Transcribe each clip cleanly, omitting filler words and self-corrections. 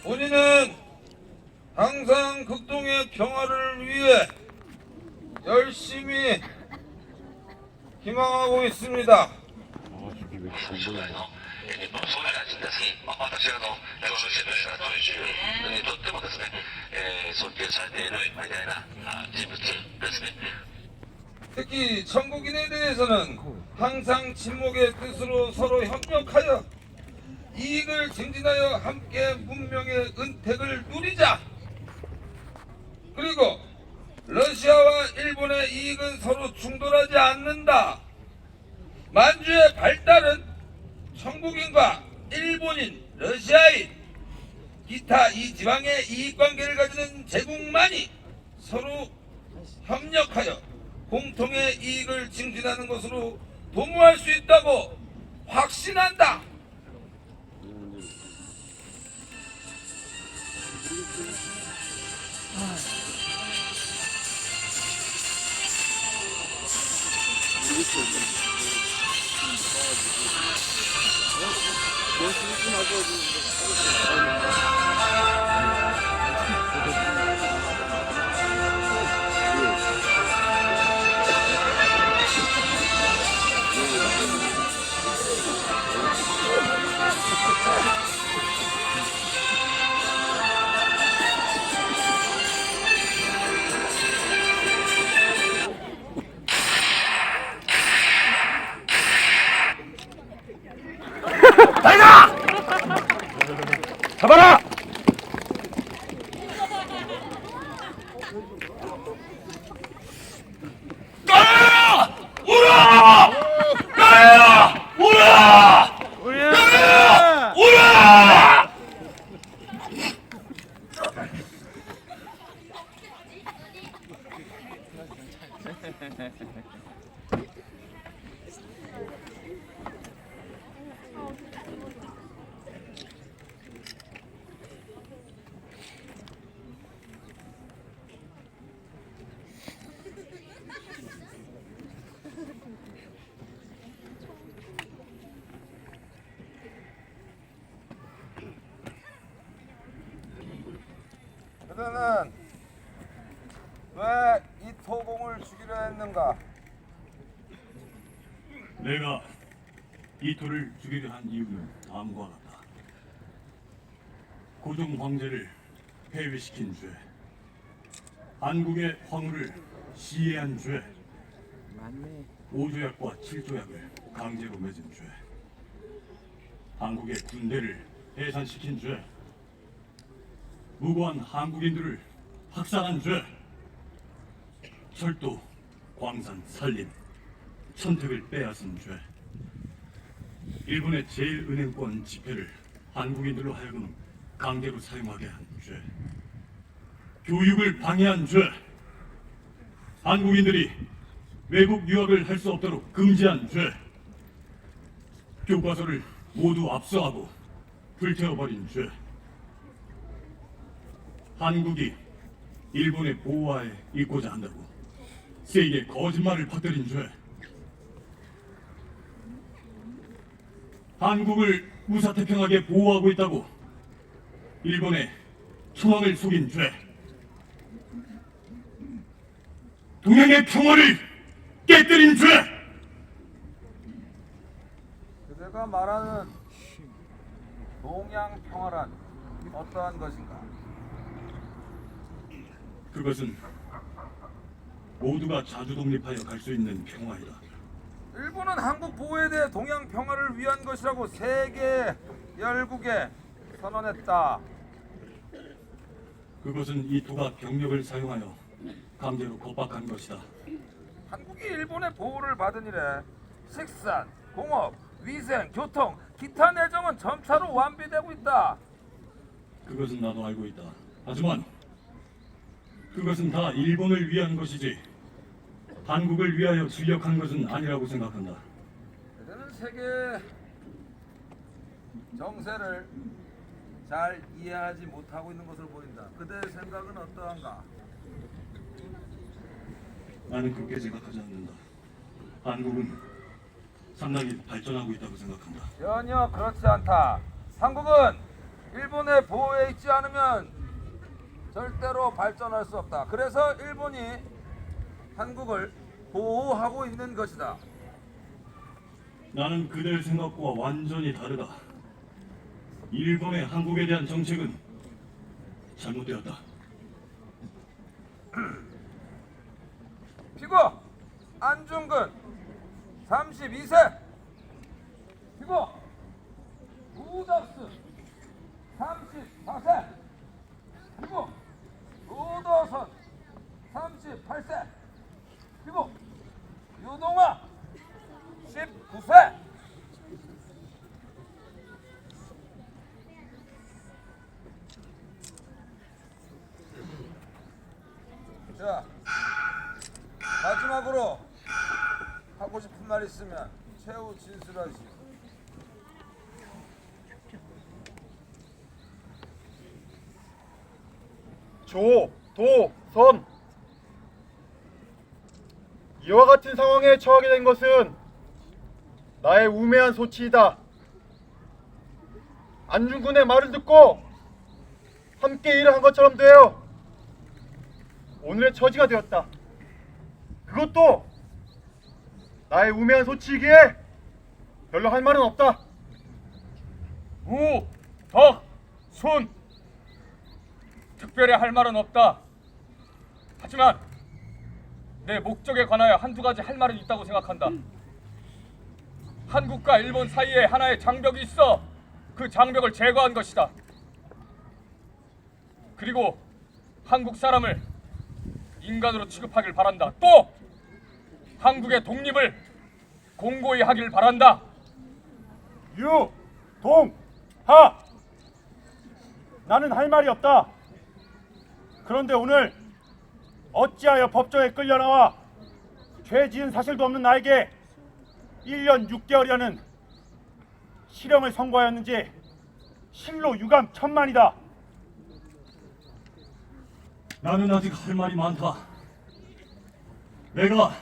우리는 항상 극동의 평화를 위해 열심히 희망하고 있습니다. 私ご承知のような当主にとってもですね、尊敬されている偉大な人物ですね。 특히 천국인에 대해서는 항상 침묵의 뜻으로 서로 협력하여 이익을 증진하여 함께 문명의 은택을 누리자. 그리고 러시아와 일본의 이익은 서로 충돌하지 않는다. 만주의 발달은 천국인과 일본인, 러시아인, 기타 이 지방의 이익관계를 가지는 제국만이 서로 협력하여 공통의 이익을 증진하는 것으로 도모할 수 있다고 확신한다. 잡아라! 나야! 우라! 나야! 우라! 나야! 우라! 그들은 왜 이 토공을 죽이려 했는가? 내가 이토를 죽이려 한 이유는 다음과 같다. 고종 황제를 폐위시킨 죄, 한국의 황후를 시해한 죄, 오조약과 칠조약을 강제로 맺은 죄, 한국의 군대를 해산시킨 죄, 무고한 한국인들을 학살한 죄, 철도, 광산, 산림, 천택을 빼앗은 죄, 일본의 제일은행권 지폐를 한국인들로 하여금 강제로 사용하게 한 죄, 교육을 방해한 죄, 한국인들이 외국 유학을 할 수 없도록 금지한 죄, 교과서를 모두 압수하고 불태워버린 죄, 한국이 일본의 보호하에 있고자 한다고 세계에 거짓말을 퍼뜨린 죄, 한국을 무사태평하게 보호하고 있다고 일본의 천황을 속인 죄, 동양의 평화를 깨뜨린 죄. 그대가 말하는 동양 평화란 어떠한 것인가? 그것은 모두가 자주 독립하여 갈 수 있는 평화이다. 일본은 한국 보호에 대해 동양 평화를 위한 것이라고 세계 열국에 선언했다. 그것은 이 도가 병력을 사용하여 강제로 겁박한 것이다. 한국이 일본의 보호를 받은 이래 식산, 공업, 위생, 교통, 기타 내정은 점차로 완비되고 있다. 그것은 나도 알고 있다. 하지만 그것은 다 일본을 위한 것이지 한국을 위하여 출력한 것은 아니라고 생각한다. 그대는 세계 정세를 잘 이해하지 못하고 있는 것으로 보인다. 그대의 생각은 어떠한가? 나는 그렇게 생각하지 않는다. 한국은 상당히 발전하고 있다고 생각한다. 전혀 그렇지 않다. 한국은 일본의 보호에 있지 않으면 절대로 발전할 수 없다. 그래서 일본이 한국을 보호하고 있는 것이다. 나는 그들 생각과 완전히 다르다. 일본의 한국에 대한 정책은 잘못되었다. 피고 안중근 32세. 피고 우덕수 34세. 피고 노도선 38세. 피고 유동화 19세. 자, 마지막으로 하고 싶은 말 있으면 최후 진술하시오. 조도선 이와 같은 상황에 처하게 된 것은 나의 우매한 소치이다. 안중근의 말을 듣고 함께 일을 한 것처럼 되어 오늘의 처지가 되었다. 그것도 나의 우매한 소치이기에 별로 할 말은 없다. 우, 덕, 순. 특별히 할 말은 없다. 하지만 내 목적에 관하여 한두 가지 할 말은 있다고 생각한다. 한국과 일본 사이에 하나의 장벽이 있어 그 장벽을 제거한 것이다. 그리고 한국 사람을 인간으로 취급하길 바란다. 또 한국의 독립을 공고히 하길 바란다. 유, 동, 하. 나는 할 말이 없다. 그런데 오늘 어찌하여 법정에 끌려나와 죄 지은 사실도 없는 나에게 1년 6개월이라는 실형을 선고하였는지 실로 유감 천만이다. 나는 아직 할 말이 많다. 내가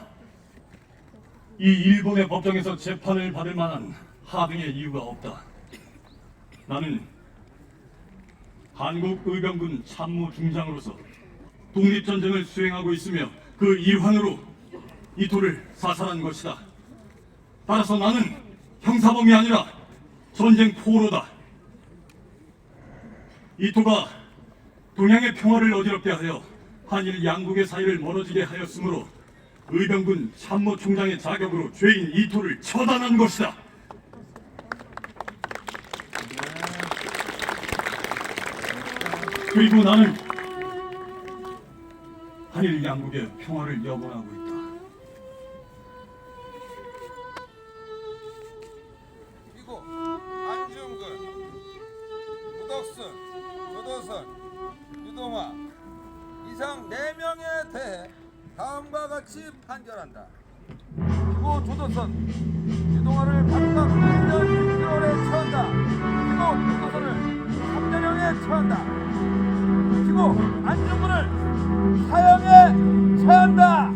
이 일본의 법정에서 재판을 받을 만한 하등의 이유가 없다. 나는 한국 의병군 참모 중장으로서 독립전쟁을 수행하고 있으며 그 일환으로 이토를 사살한 것이다. 따라서 나는 형사범이 아니라 전쟁 포로다. 이토가 동양의 평화를 어지럽게 하여 한일 양국의 사이를 멀어지게 하였으므로 의병군 참모 총장의 자격으로 죄인 이토를 처단한 것이다. 그리고 나는 한일 양국의 평화를 염원하고 있다. 그리고 안중근, 우덕순, 조도선, 유동화 이상 4명에 대해 다음과 같이 판결한다. 그리고 조도선, 유동화를 각각 1년 6개월에 처한다. 그리고 조도선을 3년형에 처한다. 그리고 안중근을 사형에 처한다.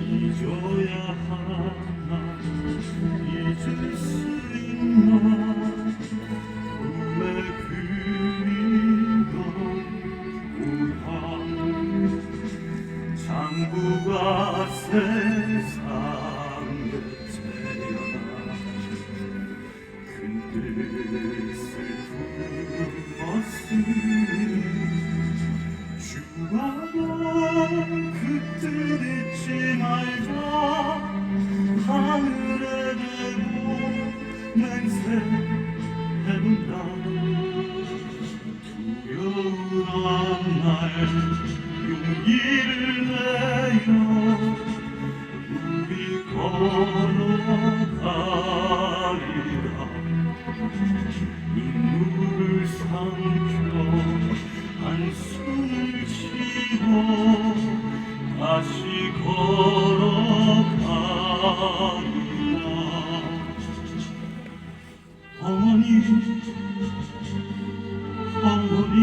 잊어야 하나 잊을 수 있나 꿈에 그리던 고향 장부가 세상에 태어나 큰 뜻을 품었으니 주와는 그 뜻 잊지 말자 하늘에 대고 맹세 해본다 두려운 날 용기를 내어 우리 걸어가리라 눈물을 삼켜 한숨을 쉬고 다시 걸어가리라 어머니 어머니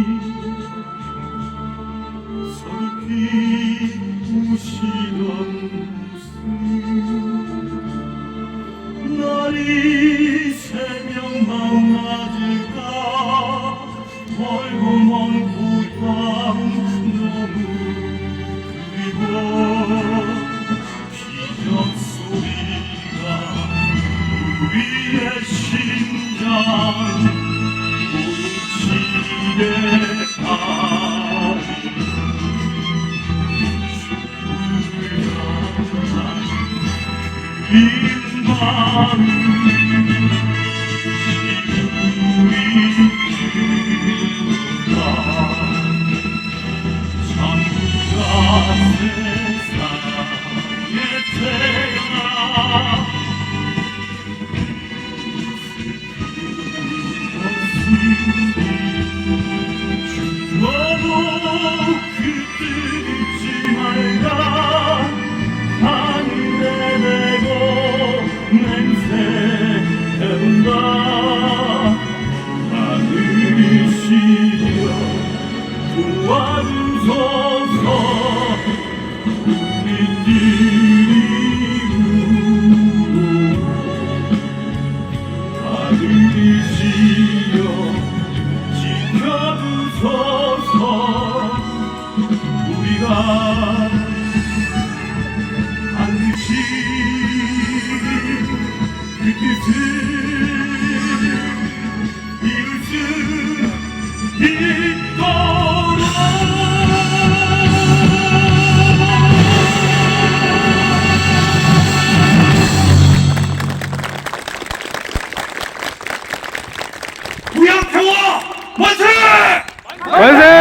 서글픈 비우시던 모습 날이 새벽만 맞을까 멀고 먼 고향 너무 그리워 기적 소리가 우리의 심장 뭉치게 하리 긴 마음 시우리구나 참부가 세상에 태어나 죽어도 그뜻 잊지 말라 하늘에 대고 맹세 해본다 하늘이시여 도와주소서 우리들이 하늘이시여 지켜주소서 우리가 반드시 그 뜻을 이룰 수 있도록 부양평화 만세! 만세!